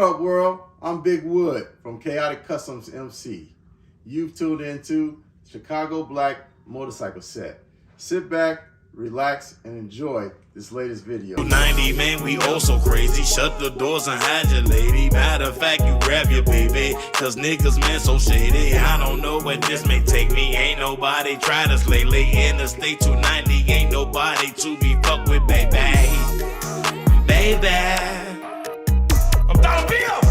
up, world? I'm Big Wood from Chaotic Customs MC. You've tuned into Chicago Black Motorcycle Set. Sit back, relax, and enjoy this latest video. 90, man, we all so crazy. Shut the doors and hide your lady. Matter of fact, you grab your baby. Cause niggas, man, so shady. I don't know where this may take me. Ain't nobody tried us lately. In the state 290, ain't nobody to be fucked with, baby. Baby. I'm Dollar Bill.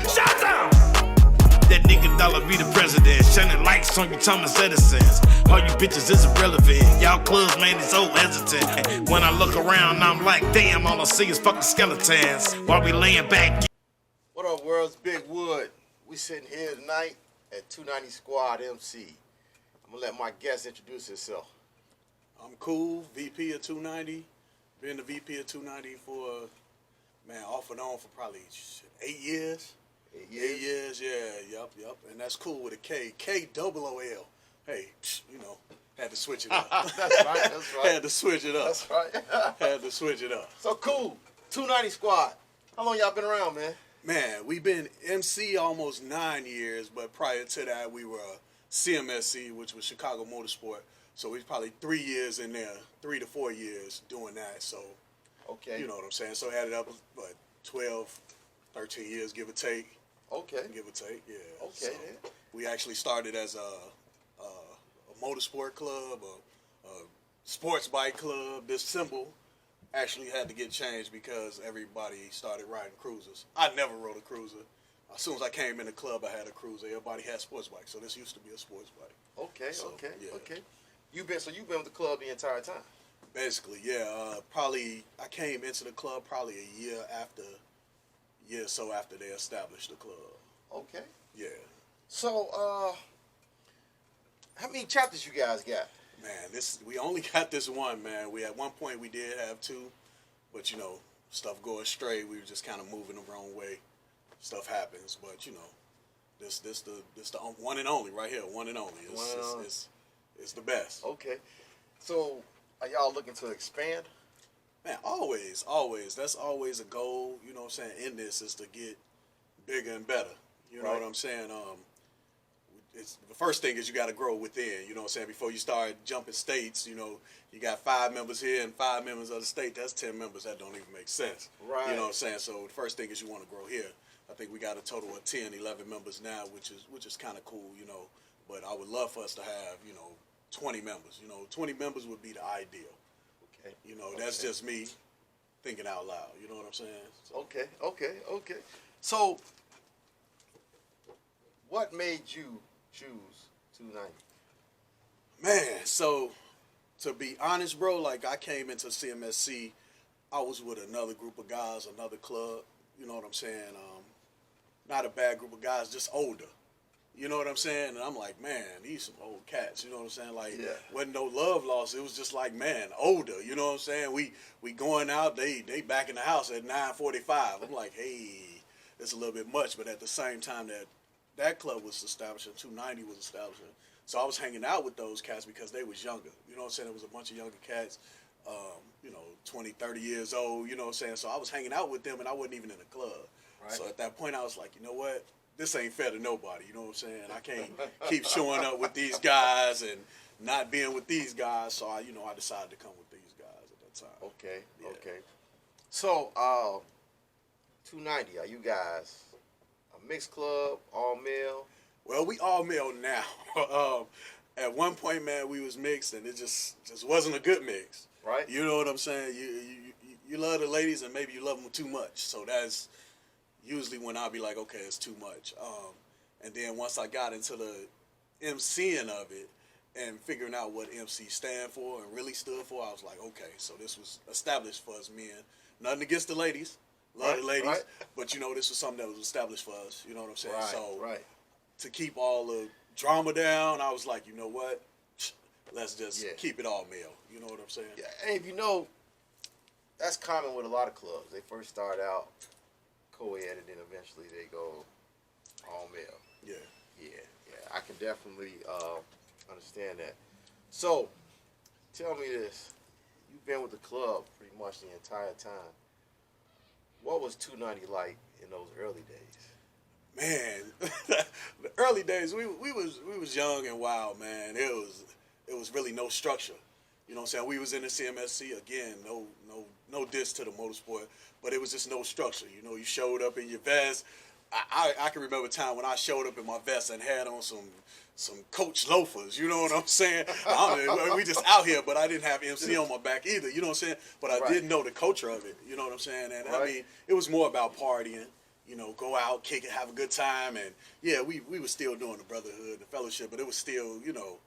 Shout down. That nigga Dollar be the president. Shining lights on you Thomas Edison's. All you bitches is irrelevant. Y'all clubs, man, is so hesitant. When I look around, I'm like, damn, all I see is fucking skeletons. While we laying back. What up, world? It's Big Wood. We sitting here tonight at 290 Squad MC. I'm gonna let my guest introduce himself. I'm Kool, VP of 290. Been the VP of 290 for, man, off and on for probably 8 years. 8 years? 8 years, yeah, yup. And that's Kool with a K. K-double-O-L. Hey, you know, had to switch it up. That's right. Had to switch it up. That's right. Had to switch it up. So Kool, 290 Squad. How long y'all been around, man? Man, we've been MC almost 9 years, but prior to that, we were CMSC, which was Chicago Motorsport. So we probably 3 years in there, 3 to 4 years doing that. So, okay. You know what I'm saying? So added up, but 12, 13 years, give or take. Okay. Give or take, yeah. Okay. So we actually started as a motorsport club, a sports bike club. This symbol actually had to get changed because everybody started riding cruisers. I never rode a cruiser. As soon as I came in the club, I had a cruiser. Everybody had sports bikes, so this used to be a sports bike. Okay, So, okay, yeah. okay. You've been with the club the entire time? Basically, yeah. Probably I came into the club probably a year or so after they established the club. Okay. Yeah. So, how many chapters you guys got? Man, we only got this one, man. At one point we did have two, but you know, stuff go astray. We were just kind of moving the wrong way. Stuff happens, but you know, this the one and only right here, one and only. It's the best. Okay. So, are y'all looking to expand? Man, always. That's always a goal. You know what I'm saying? In this is to get bigger and better. You know Right. what I'm saying? It's the first thing is you got to grow within. You know what I'm saying? Before you start jumping states, you know, you got 5 members here and 5 members of the state. That's 10 members. That don't even make sense. Right. You know what I'm saying? So the first thing is you want to grow here. I think we got a total of 10, 11 members now, which is kind of cool. You know, but I would love for us to have 20 members. 20 members would be the ideal. Okay. That's just me thinking out loud. You know what I'm saying? So, Okay. So, what made you choose 290? man, so to be honest, bro, like I came into CMSC, I was with another group of guys, another club. You know what I'm saying? Not a bad group of guys, just older. You know what I'm saying? And I'm like, man, these some old cats. You know what I'm saying? Like, Yeah. wasn't no love lost. It was just like, man, older. You know what I'm saying? We going out. They back in the house at 9:45. I'm like, hey, it's a little bit much. But at the same time that club was establishing, 290 was establishing. So I was hanging out with those cats because they was younger. You know what I'm saying? It was a bunch of younger cats, 20, 30 years old. You know what I'm saying? So I was hanging out with them, and I wasn't even in the club. Right. So at that point, I was like, you know what? This ain't fair to nobody, you know what I'm saying? I can't keep showing up with these guys and not being with these guys, so I decided to come with these guys at that time. Okay. Yeah. Okay. So, 290. Are you guys a mixed club, all male? Well, we all male now. At one point, man, we was mixed, and it just wasn't a good mix. Right. You know what I'm saying? You love the ladies, and maybe you love them too much. So that's usually when I'll be like, okay, it's too much. And then once I got into the MCing of it and figuring out what MC stand for and really stood for, I was like, okay, so this was established for us men. Nothing against the ladies. Love the ladies. Right. But, this was something that was established for us. You know what I'm saying? Right. So Right. to keep all the drama down, I was like, you know what? Let's just keep it all male. You know what I'm saying? Yeah. And that's common with a lot of clubs. They first start out co-ed, and then eventually they go all male. Yeah. I can definitely understand that. So, tell me this. You've been with the club pretty much the entire time. What was 290 like in those early days? Man, the early days we was young and wild, man. It was really no structure. You know what I'm saying? We was in the CMSC again, no diss to the motorsport, but it was just no structure. You know, you showed up in your vest. I can remember a time when I showed up in my vest and had on some Coach loafers. You know what I'm saying? We just out here, but I didn't have MC on my back either. You know what I'm saying? But I did know the culture of it. You know what I'm saying? And I mean, it was more about partying. You know, go out, kick it, have a good time, and yeah, we were still doing the brotherhood, the fellowship, but it was still, you know,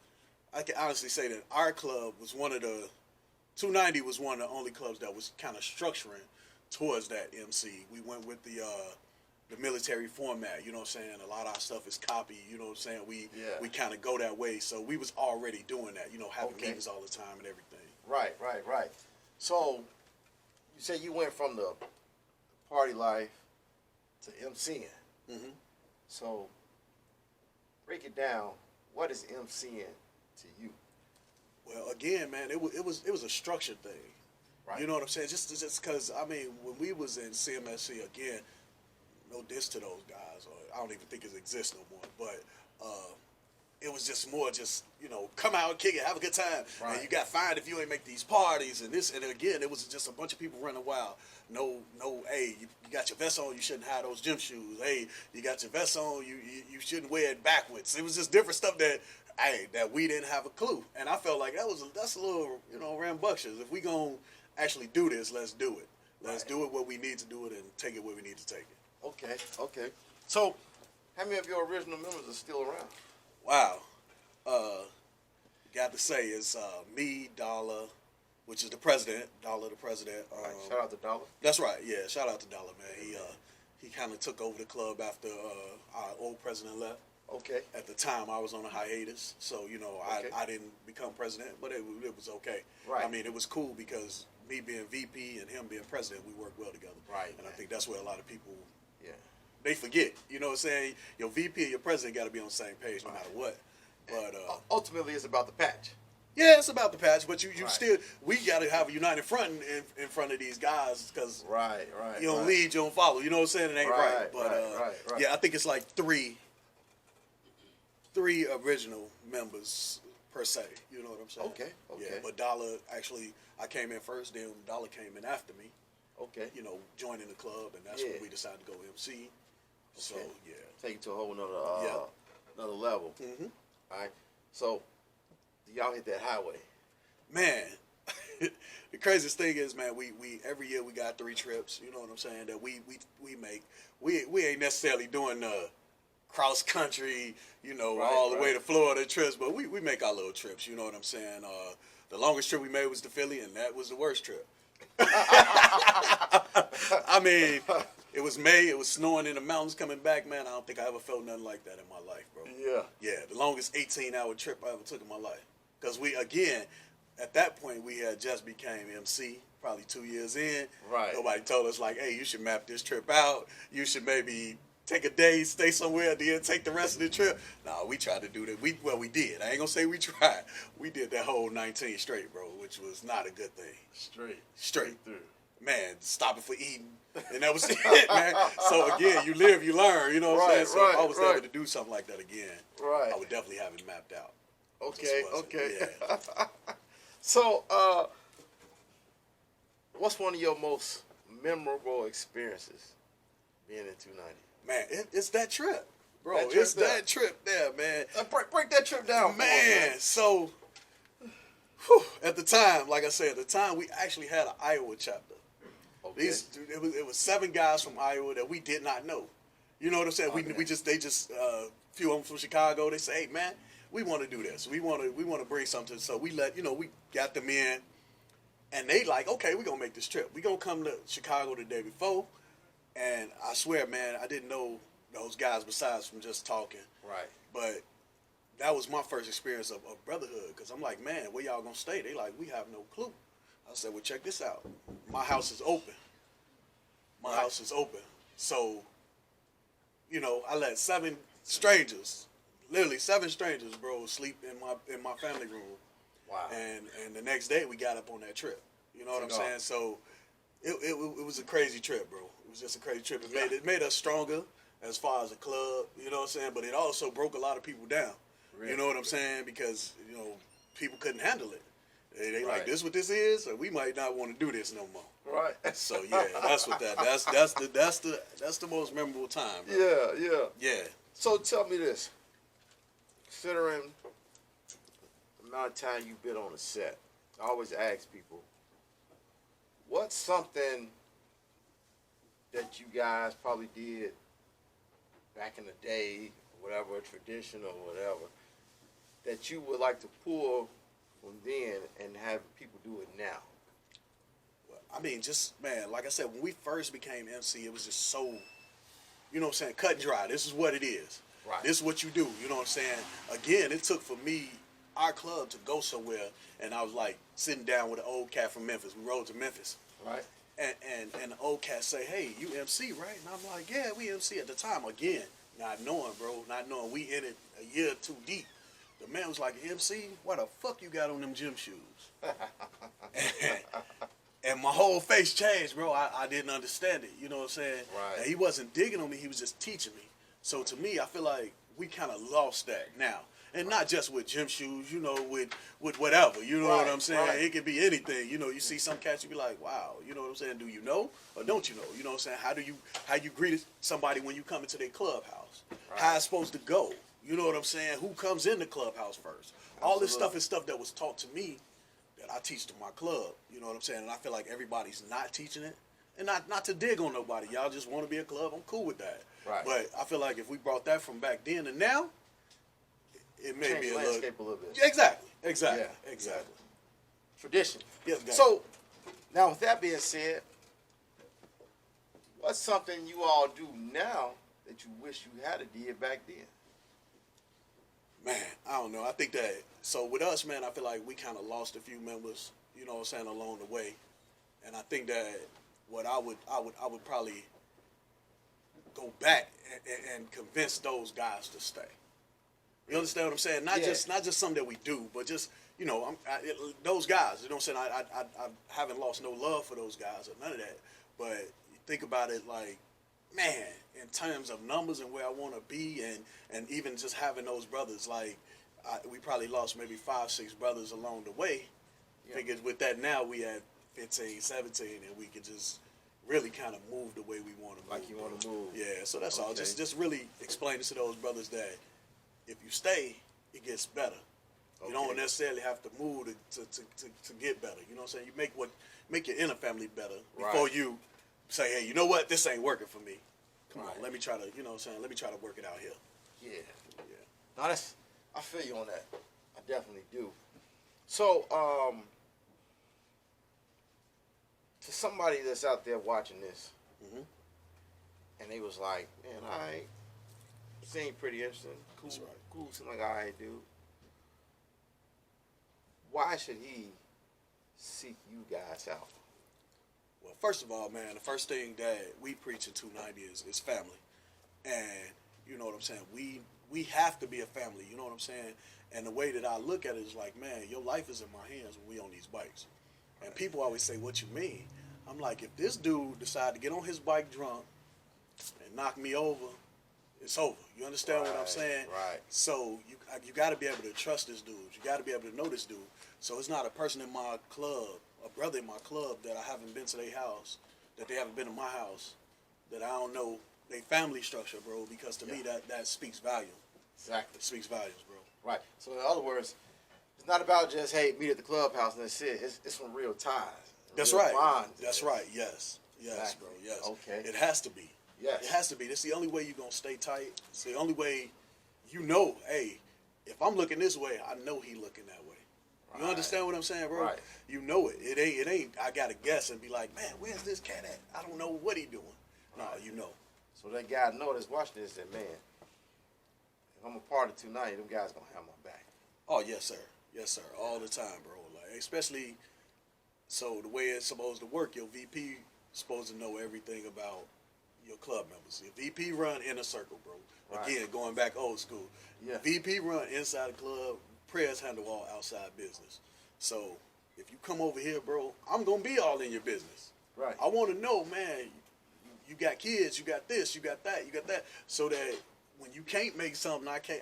I can honestly say that our club was one of the 290 was one of the only clubs that was kind of structuring towards that MC. We went with the military format, you know what I'm saying? A lot of our stuff is copy, you know what I'm saying? We kind of go that way, so we was already doing that, you know, having meetings all the time and everything. Right. So, you say you went from the party life to MCing. Mm-hmm. So, break it down. What is MCing to you? Well, again, man, it was a structured thing. Right. You know what I'm saying? Just because, I mean, when we was in CMSC, again, no diss to those guys, or I don't even think it exists no more, but it was just more you know, come out, kick it, have a good time. Right. And you got fined if you ain't make these parties and this. And again, it was just a bunch of people running wild. No, hey, you got your vest on, you shouldn't have those gym shoes. Hey, you got your vest on, you shouldn't wear it backwards. It was just different stuff that we didn't have a clue. And I felt like that's a little, you know, rambunctious. If we gonna actually do this, let's do it. Let's do it what we need to do it and take it where we need to take it. Okay. So, how many of your original members are still around? Wow. Got to say, it's me, Dollar, which is the president, Dollar the president. Right. Shout out to Dollar. That's right, yeah. Shout out to Dollar, man. He kind of took over the club after our old president left. Okay. At the time, I was on a hiatus, so, you know, I didn't become president, but it was okay. Right. I mean, it was cool because me being VP and him being president, we worked well together. Right. And I think that's where a lot of people, they forget. You know what I'm saying? Your VP and your president got to be on the same page no matter what. But ultimately, it's about the patch. Yeah, it's about the patch, but you still, we got to have a united front in front of these guys because you don't lead, you don't follow. You know what I'm saying? It ain't right. But yeah, I think it's like three original members per se. You know what I'm saying? Okay. Yeah, but Dollar actually, I came in first, then Dollar came in after me. Okay. You know, joining the club, and that's when we decided to go MC. So yeah, take it to a whole another level. Mm-hmm. All right. So, do y'all hit that highway? Man, the craziest thing is, man, we every year we got 3 trips. You know what I'm saying? That we make. We ain't necessarily doing the cross country, you know, all the way to Florida trips, but we make our little trips. You know what I'm saying? The longest trip we made was to Philly, and that was the worst trip. I mean, it was May. It was snowing in the mountains coming back, man. I don't think I ever felt nothing like that in my life, bro. Yeah, the longest 18-hour trip I ever took in my life. Because we, again, at that point, we had just became MC, probably 2 years in. Right. Nobody told us, like, hey, you should map this trip out. You should maybe take a day, stay somewhere, then take the rest of the trip. No, we tried to do that. We did. I ain't going to say we tried. We did that whole 19 straight, bro, which was not a good thing. Straight through. Man, stopping for eating. And that was it, man. So, again, you live, you learn. You know what I'm saying? So, if I was able to do something like that again, I would definitely have it mapped out. Okay. Yeah. So, what's one of your most memorable experiences being in 290? Man, it's that trip, bro. That trip there, man. Break that trip down, man. So, at the time, like I said, we actually had an Iowa chapter. Okay. It was 7 guys from Iowa that we did not know. You know what I'm saying? Okay. They just few of them from Chicago. They say, hey, man, we want to do this. We want to bring something. So we got them in, and they like, okay, we're gonna make this trip. We gonna come to Chicago the day before. And I swear, man, I didn't know those guys besides from just talking. Right. But that was my first experience of brotherhood. Because I'm like, man, where y'all going to stay? They like, we have no clue. I said, well, check this out. My house is open. House is open. So, you know, I let 7 strangers, literally 7 strangers, bro, sleep in my family room. Wow. And the next day we got up on that trip. You know what I'm saying? So it was a crazy trip, bro. It was just a crazy trip. It made us stronger as far as a club, you know what I'm saying? But it also broke a lot of people down. Really? You know what I'm saying? Because, you know, people couldn't handle it. They Right. like, this what this is, or we might not want to do this no more. Right. So yeah, that's what that's the most memorable time. Bro. Yeah. So tell me this. Considering the amount of time you've been on a set, I always ask people, what's something that you guys probably did back in the day, whatever, a tradition or whatever, that you would like to pull from then and have people do it now? I mean, just, man, like I said, when we first became MC, it was just so, you know what I'm saying, cut and dry. This is what it is. Right. This is what you do. You know what I'm saying? Again, it took for me, our club, to go somewhere, and I was like sitting down with an old cat from Memphis. We rode to Memphis. Right. And the old cat say, hey, you MC, right? And I'm like, yeah, we MC at the time. Again, not knowing, bro, not knowing. We in it a year too deep. The man was like, MC, why the fuck you got on them gym shoes? And my whole face changed, bro. I didn't understand it. You know what I'm saying? Right. And he wasn't digging on me. He was just teaching me. So to me, I feel like we kind of lost that now. And not just with gym shoes, you know, with whatever. You know what I'm saying? Right. It could be anything. You know, you see some cats, you be like, wow. You know what I'm saying? Do you know or don't you know? You know what I'm saying? How you greet somebody when you come into their clubhouse? Right. How it's supposed to go? You know what I'm saying? Who comes in the clubhouse first? All this stuff is stuff that was taught to me that I teach to my club. You know what I'm saying? And I feel like everybody's not teaching it. And not to dig on nobody. Y'all just want to be a club. I'm cool with that. Right. But I feel like if we brought that from back then and now, it may Change be the a landscape a little bit. Exactly. Yeah. Exactly. Tradition. Yeah, exactly. So, now with that being said, what's something you all do now that you wish you had did back then? Man, I don't know. I think that, so with us, man, I feel like we kind of lost a few members, you know what I'm saying, along the way. And I think that what I would probably go back and convince those guys to stay. You understand what I'm saying? Not just something that we do, but just, you know, those guys. You know what I'm saying? I haven't lost no love for those guys or none of that. But you think about it like, man, in terms of numbers and where I want to be, and even just having those brothers, like we probably lost maybe 5, 6 brothers along the way. Yeah. Figures with that now we at 15, 17, and we could just really kind of move the way we want to move. Like you want to move. Yeah, so that's all. Okay. Just really explain to those brothers that if you stay, it gets better. You don't Okay. necessarily have to move to get better. You know what I'm saying? You make your inner family better Right. before you say, hey, you know what? This ain't working for me. Come Right. on, let me try to, you know what I'm saying? Let me try to work it out here. Yeah. Yeah. No, I feel you on that. I definitely do. So, to somebody that's out there watching this, Mhm. and they was like, man, all right, seemed pretty interesting. Cool, That's right. cool, seemed like all right, dude. Why should he seek you guys out? Well, first of all, man, the first thing that we preach in 290 is family. And you know what I'm saying? We have to be a family, you know what I'm saying? And the way that I look at it is like, man, your life is in my hands when we on these bikes. And people always say, what you mean? I'm like, if this dude decide to get on his bike drunk and knock me over, it's over. You understand what I'm Right, saying? right. So you got to be able to trust this dude. You got to be able to know this dude. So it's not a person in my club, a brother in my club that I haven't been to their house, that they haven't been to my house, that I don't know their family structure, bro. Because to me, that speaks volume. Exactly. It speaks volumes, bro. Right. So in other words, it's not about just, hey, meet at the clubhouse and that's it. It's some real ties. That's real right. bonds. That's right. Yes. Yes, Exactly. bro. Yes. Okay. It has to be. Yes. It has to be. That's the only way you're going to stay tight. It's the only way you know, hey, if I'm looking this way, I know he looking that way. You Right. understand what I'm saying, bro? Right. You know it. It ain't I got to guess and be like, man, where's this cat at? I don't know what he doing. No, you know. So that guy know that's watching this, that man, if I'm a part of 290, them guys gonna have my back. Oh, yes, sir. Yes, sir. All the time, bro. Like, especially, so the way it's supposed to work, your VP supposed to know everything about your club members. Your VP run inner circle, bro. Right. Again, going back old school. Yeah. VP run inside the club. Prayers handle all outside business. So if you come over here, bro, I'm gonna be all in your business. Right. I want to know, man. you got kids, you got this, you got that, you got that, so that when you can't make something, I can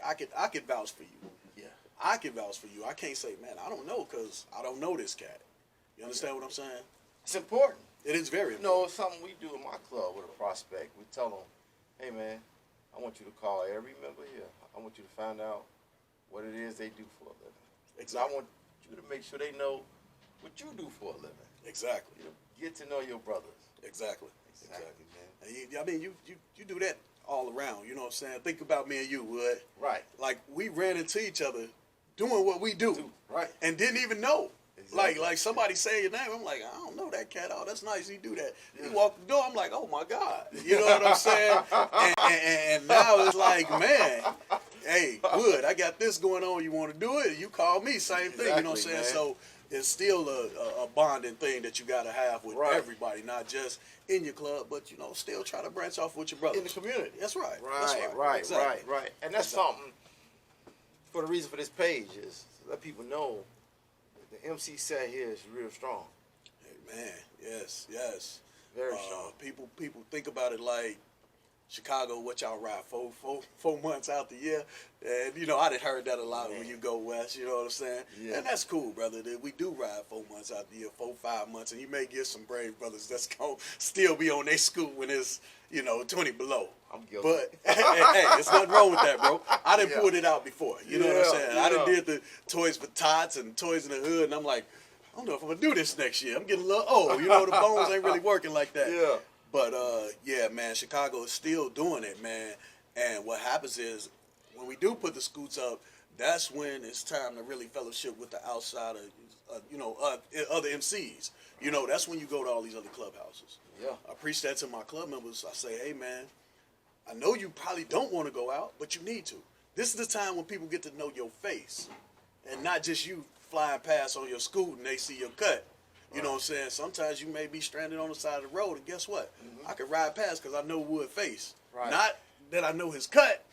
vouch for you. Yeah. I can vouch for you. I can't say, man, I don't know, because I don't know this cat. You understand what I'm saying? It's important. It is very You important. know, it's something we do in my club with a prospect. We tell them, hey, man, I want you to call every member here. I want you to find out what it is they do for a living. Exactly. I want you to make sure they know what you do for a living. Exactly. You know, get to know your brothers. Exactly. Exactly, man. And I mean, you do that all around. You know what I'm saying? Think about me and you, Wood. Right. Like, we ran into each other doing what we do. Right. And didn't even know. Exactly. Like somebody saying your name, I'm like, I don't know that cat. Oh, that's nice. He do that. Yeah. He walk the door. I'm like, oh my God. You know what I'm saying? and now it's like, man, hey, Wood, I got this going on. You want to do it? You call me. Same thing. You know what I'm saying? Man. So it's still a bonding thing that you got to have with everybody, not just in your club, but still try to branch off with your brothers In the community. That's right. Right. Exactly. Right. And that's something. For the reason for this page is to let people know the MC set here is real strong. Hey, man, yes. Very strong. People think about it like Chicago, what y'all ride 4 months out the year, and I done heard that a lot when you go west. You know what I'm saying? Yeah. And that's cool, brother. That we do ride 4 months out the year, 4-5 months, and you may get some brave brothers that's gonna still be on their scoot when it's 20 below. I'm guilty. But hey, it's nothing wrong with that, bro. I done pulled it out before. You know what I'm saying? Yeah. I done did the Toys for Tots and Toys in the Hood, and I'm like, I don't know if I'm gonna do this next year. I'm getting a little old. The bones ain't really working like that. Yeah. But yeah, man, Chicago is still doing it, man. And what happens is when we do put the scoots up, that's when it's time to really fellowship with the outside of, other MCs. That's when you go to all these other clubhouses. Yeah. I preach that to my club members. I say, hey, man, I know you probably don't want to go out, but you need to. This is the time when people get to know your face and not just you flying past on your scoot and they see your cut. You know what I'm saying? Sometimes you may be stranded on the side of the road, and guess what? I can ride past because I know Wood's face. Right. Not that I know his cut.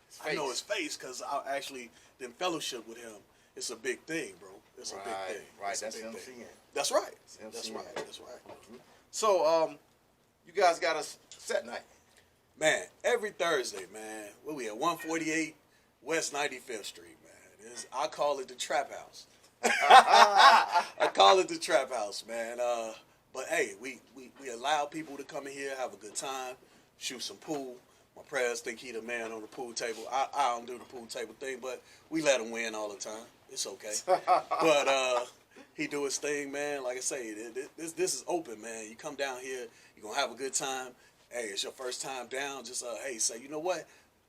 Face. I know his face because I actually did fellowship with him. It's a big thing, bro. It's a big thing. Right, It's a that's big MCing. thing. That's right. That's MCing. right. That's right. So, you guys got a set night. Man, every Thursday, man, where we at 148 West 95th Street, man. I call it the Trap House. I call it the Trap House, man. But hey, we allow people to come in here, have a good time, shoot some pool. My prayers think he the man on the pool table. I don't do the pool table thing, but we let him win all the time. It's okay. But he do his thing, man. Like I say, this is open, man. You come down here, you're gonna have a good time. Hey, it's your first time down. Just hey, say, you know what?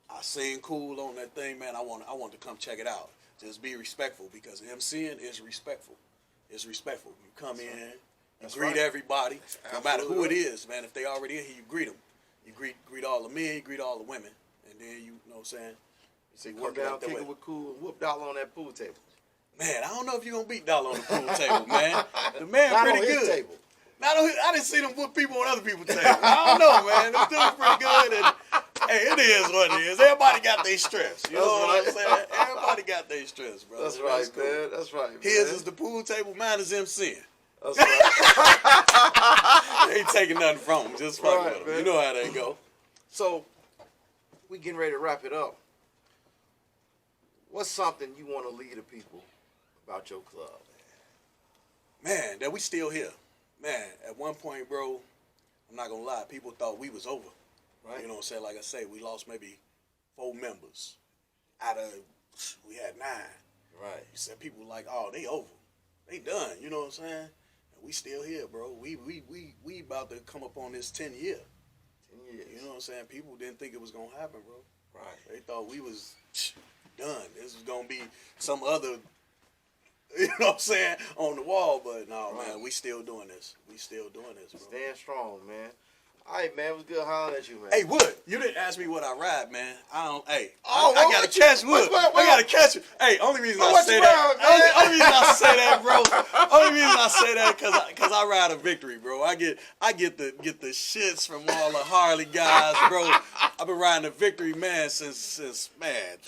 I seen Kool on that thing, man. I want to come check it out. Just be respectful because MCing is respectful. It's respectful. You come in, you greet everybody, no matter who it is, man. If they already in here, you greet them. You greet all the men, you greet all the women, and then you know what I'm saying. So come down, kick it with Kool, and whoop dollar on that pool table. Man, I don't know if you're gonna beat Dollar on the pool table, man. The man Not pretty on his good. table. I didn't see them put people on other people's tables. I don't know, man. Them dudes pretty good, and hey, it is what it is. Everybody got their stress. You know what I'm saying? Everybody got their stress, brother. That's right, man. That's right, man. His is the pool table, mine is MCing. That's right. Ain't taking nothing from him. Just fuck Right, with him. man. You know how they go. So, we getting ready to wrap it up. What's something you want to lead the people about your club? Man, that we still here. Man, at one point, bro, I'm not gonna lie, people thought we was over. Right. You know what I'm saying? Like I say, we lost maybe 4 members out of, we had 9. Right. You said people like, oh, they over. They done. You know what I'm saying? And we still here, bro. We about to come up on this 10 year. 10 years. You know what I'm saying? People didn't think it was gonna happen, bro. Right. They thought we was done. This was gonna be some other, you know what I'm saying, on the wall. But no, man, we still doing this. We still doing this, bro. Stand strong, man. All right, man. It was good hollering at you, man. Hey, Wood, you didn't ask me what I ride, man. I don't. Hey, Oh, I gotta catch Wood. I gotta catch it. Hey, only reason I say that. Only reason I say that, bro. Only reason I say that because I ride a Victory, bro. I get the shits from all the Harley guys, bro. I've been riding a Victory, man, since man.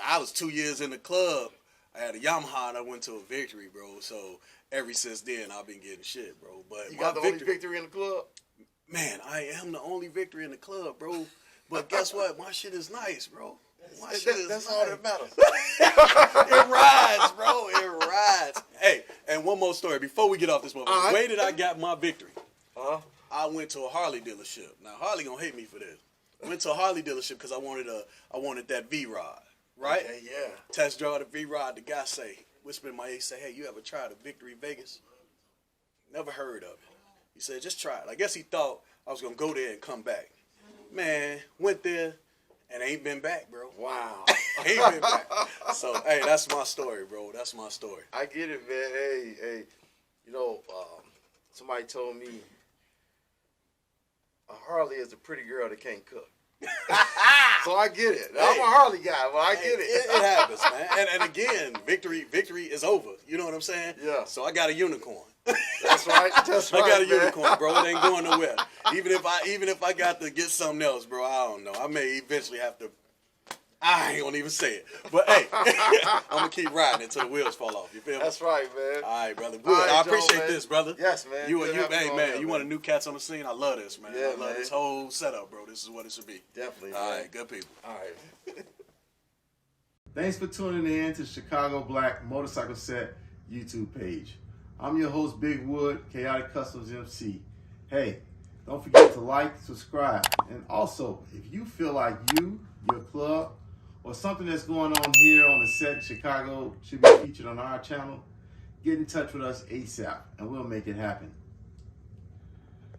I was 2 years in the club. I had a Yamaha and I went to a Victory, bro. So ever since then, I've been getting shit, bro. But You my got the only victory in the club? man, I am the only victory in the club, bro. But guess what? My shit is nice, bro. My shit is That's nice. all that matters. It rides, bro. It rides. Hey, and one more story before we get off this moment. All right. The way that I got my victory, Huh? I went to a Harley dealership. Now Harley gonna hate me for this. I went to a Harley dealership because I wanted that V-Rod, right? Okay, yeah. Test drive the V-Rod. The guy whisper in my ear, say, "Hey, you ever tried a Victory Vegas?" Never heard of it. He said, "Just try it." I guess he thought I was gonna go there and come back. Man, went there and ain't been back, bro. Wow. Ain't been back. So, hey, that's my story, bro. That's my story. I get it, man. Hey, you know, somebody told me a Harley is a pretty girl that can't cook. So I get it. I'm a Harley guy, but I get it. It happens, man. And again, victory is over. You know what I'm saying? Yeah. So I got a unicorn. That's right. That's right. I got a man. unicorn, bro. It ain't going nowhere. Even if I got to get something else, bro, I don't know. I may eventually have to. I ain't gonna even say it. But hey, I'm gonna keep riding until the wheels fall off. You feel me? That's right, man. All right, brother. All right, I Joe, appreciate man. this, brother. Yes, man. You, Good having hey, on man. here, You one of the new cats on the scene. I love this, man. Yeah, I love man. this whole setup, bro. This is what it should be. Definitely. All man. right, good people. All right. Thanks for tuning in to Chicago Black Motorcycle Set YouTube page. I'm your host, Big Wood, Chaotic Customs MC. Hey, don't forget to like, subscribe, and also, if you feel like you, your club, or something that's going on here on the set in Chicago should be featured on our channel, get in touch with us ASAP, and we'll make it happen.